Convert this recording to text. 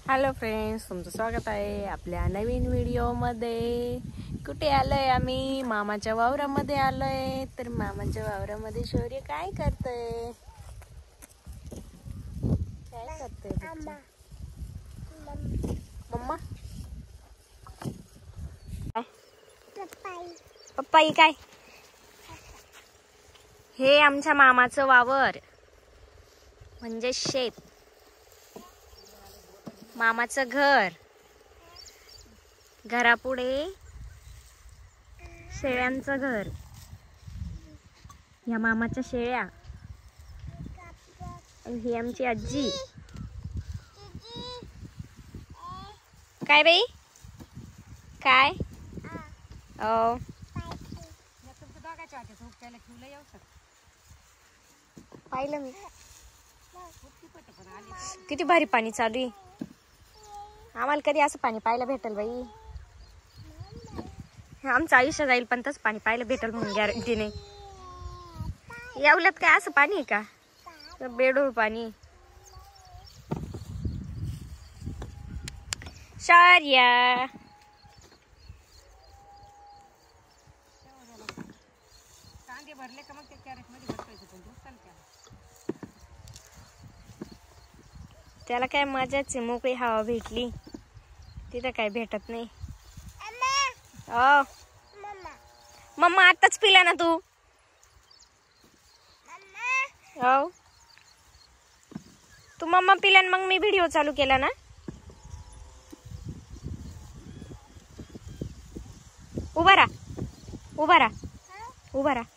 Hello friends, तुमचं स्वागत आहे आपल्या नवीन व्हिडिओमध्ये। कुठे आलोय आम्ही? मामाच्या वावरामध्ये आलोय। तर मामाच्या वावरामध्ये शौर्य काय करतोय? मम्मा पप्पाई काय? हे आमच्या मामाचं वावर म्हणजे शेत, मामाचं घर, घरापुढे शेळ्यांचं घर, या मामाच्या शेळ्या, आणि ही आमची आजी। काय बाई काय? ओ पाहिलं मी, किती भारी पाणी चालू आहे। आम्हाला कधी असं पाणी पाहायला भेटल बाई? आमचं आयुष्य जाईल पण तसं पाणी पाहायला भेटल म्हणून गॅरंटी नाही। एवढ्यात काय असं पाणी आहे का? बेडूळ पाणी। शौर्य भरले का मग ते कॅरेट मध्ये भरवायचं, त्याला काय मजाच आहे। मोकळी हवा भेटली, तिथं काय भेटत नाही। मम्मा आताच पिला ना तू? हो तू मम्मा पिला मग मी व्हिडिओ चालू केला ना। उभा राहा, उभा राहा, उभा राहा।